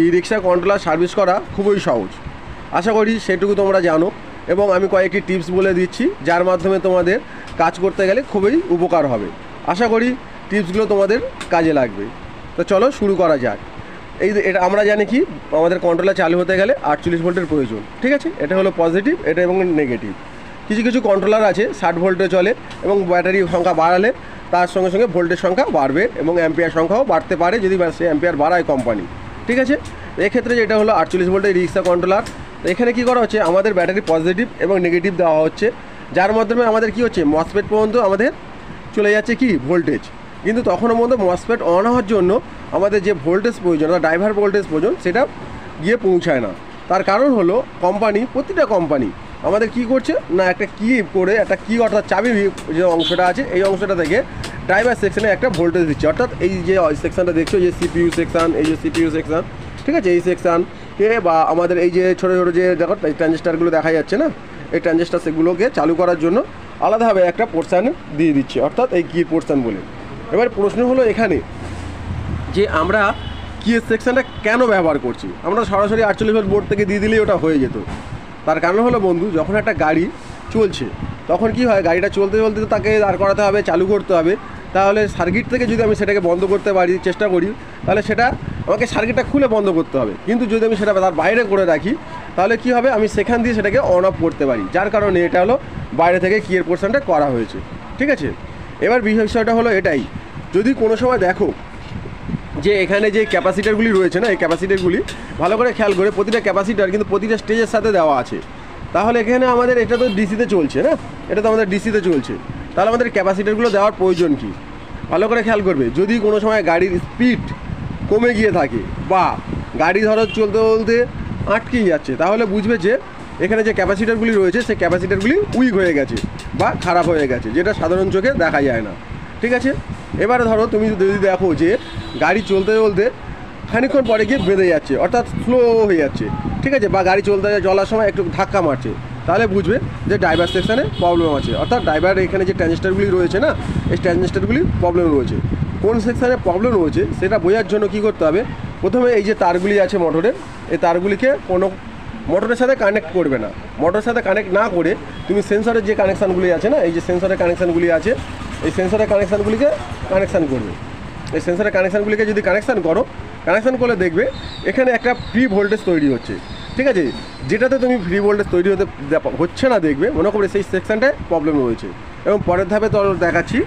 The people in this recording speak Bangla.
ই রিক্সা কন্ট্রোলার সার্ভিস করা খুবই সহজ, আশা করি সেটুকু তোমরা জানো। এবং আমি কয়েকটি টিপস বলে দিচ্ছি যার মাধ্যমে তোমাদের কাজ করতে গেলে খুবই উপকার হবে। আশা করি টিপসগুলো তোমাদের কাজে লাগবে। তো চলো শুরু করা যাক। এটা আমরা জানি কি আমাদের কন্ট্রোলার চালু হতে গেলে 48 ভোল্টের প্রয়োজন, ঠিক আছে। এটা হলো পজিটিভ, এটা এবং নেগেটিভ। কিছু কিছু কন্ট্রোলার আছে 60 ভোল্টে চলে এবং ব্যাটারি সংখ্যা বাড়ালে তার সঙ্গে সঙ্গে ভোল্টের সংখ্যা বাড়বে এবং অ্যাম্পিয়ার সংখ্যাও বাড়তে পারে যদি সে অ্যাম্পিয়ার বাড়ায় কোম্পানি, ঠিক আছে। এক্ষেত্রে যেটা হলো 48 ভোল্টের রিক্সা কন্ট্রোলার, এখানে কি করা হচ্ছে আমাদের ব্যাটারি পজিটিভ এবং নেগেটিভ দেওয়া হচ্ছে, যার মাধ্যমে আমাদের কি হচ্ছে মসফেট পর্যন্ত আমাদের চলে যাচ্ছে কি ভোল্টেজ। কিন্তু তখনও মধ্যে মসফেট অন হওয়ার জন্য আমাদের যে ভোল্টেজ প্রয়োজন অর্থাৎ ড্রাইভার ভোল্টেজ প্রয়োজন সেটা গিয়ে পৌঁছায় না। তার কারণ হলো প্রতিটা কোম্পানি আমাদের কি করছে না একটা কি করে একটা কি অর্থাৎ চাবি যে অংশটা আছে এই অংশটা থেকে ড্রাইভার সেকশনে একটা ভোল্টেজ দিচ্ছে। অর্থাৎ এই যে সেকশানটা দেখছো যে সিপিইউ সেকশান, এই যে সিপিইউ সেকশান, ঠিক আছে, এই সেকশানকে বা আমাদের এই যে ছোটো ছোটো যে দেখো ট্রানজিস্টারগুলো দেখা যাচ্ছে না, এই ট্রানজিস্টার সেগুলোকে চালু করার জন্য আলাদাভাবে একটা পোর্শান দিয়ে দিচ্ছে, অর্থাৎ এই কি পোর্শান বলে। এবার প্রশ্ন হলো এখানে যে আমরা কি সেকশানটা কেন ব্যবহার করছি। আমরা সরাসরি 48 ভোল্ট বোর্ড থেকে দিয়ে দিলেই ওটা হয়ে যেত। তার কারণ হলো বন্ধু, যখন একটা গাড়ি চলছে তখন কি হয়, গাড়িটা চলতে চলতে তো তাকে দাঁড় করাতে হবে, চালু করতে হবে। তাহলে সার্কিট থেকে যদি আমি সেটাকে বন্ধ করতে পারি চেষ্টা করি তাহলে সেটা আমাকে সার্কিটটা খুলে বন্ধ করতে হবে। কিন্তু যদি আমি সেটা তার বাইরে করে রাখি তাহলে কি হবে, আমি সেখান দিয়ে সেটাকে অন অফ করতে পারি। যার কারণে এটা হলো বাইরে থেকে কিয়ের পোর্শনটা করা হয়েছে, ঠিক আছে। এবার বিষয়টা হলো এটাই, যদি কোনো সময় দেখো যে এখানে যে ক্যাপাসিটারগুলি রয়েছে না, এই ক্যাপাসিটারগুলি ভালো করে খেয়াল করে প্রতিটা ক্যাপাসিটার কিন্তু প্রতিটা স্টেজের সাথে দেওয়া আছে। তাহলে এখানে আমাদের এটা তো ডিসিতে চলছে না, এটা তো আমাদের ডিসিতে চলছে, তাহলে আমাদের ক্যাপাসিটারগুলো দেওয়ার প্রয়োজন কি ভালো করে খেয়াল করবে। যদি কোনো সময় গাড়ির স্পিড কমে গিয়ে থাকে বা গাড়ি ধরো চলতে চলতে আটকে যাচ্ছে তাহলে বুঝবে যে এখানে যে ক্যাপাসিটারগুলি রয়েছে সেই ক্যাপাসিটারগুলি উইক হয়ে গেছে বা খারাপ হয়ে গেছে, যেটা সাধারণ চোখে দেখা যায় না, ঠিক আছে। এবারে ধরো তুমি যদি দেখো যে গাড়ি চলতে চলতে খানিকক্ষণ পরে গিয়ে বেঁধে যাচ্ছে অর্থাৎ স্লো হয়ে যাচ্ছে, ঠিক আছে, বা গাড়ি চলার সময় একটু ধাক্কা মারছে, তাহলে বুঝবে যে ড্রাইভার সেকশানে প্রবলেম আছে। অর্থাৎ ড্রাইভার এখানে যে ট্রানজিস্টারগুলি রয়েছে না, এই ট্রানজিস্টারগুলি প্রবলেম রয়েছে। কোন সেকশানে প্রবলেম রয়েছে সেটা বোঝার জন্য কী করতে হবে, প্রথমে এই যে তারগুলি আছে মোটরের, এই তারগুলিকে কোনো মোটরের সাথে কানেক্ট করবে না। মোটরের সাথে কানেক্ট না করে তুমি সেন্সরের যে কানেকশানগুলি আছে না, এই যে সেন্সরের কানেকশানগুলি আছে, এই সেন্সরের কানেকশানগুলিকে কানেকশান করবে। এই সেন্সরের কানেকশানগুলিকে যদি কানেকশান করলে দেখবে এখানে একটা ফ্রি ভোল্টেজ তৈরি হচ্ছে, ঠিক আছে। যেটাতে তুমি ফ্রি ভোল্টেজ তৈরি হচ্ছে না দেখবে মনে করবে সেই সেকশানটায় প্রবলেম রয়েছে। এবং পরের ধাপে তো দেখাচ্ছি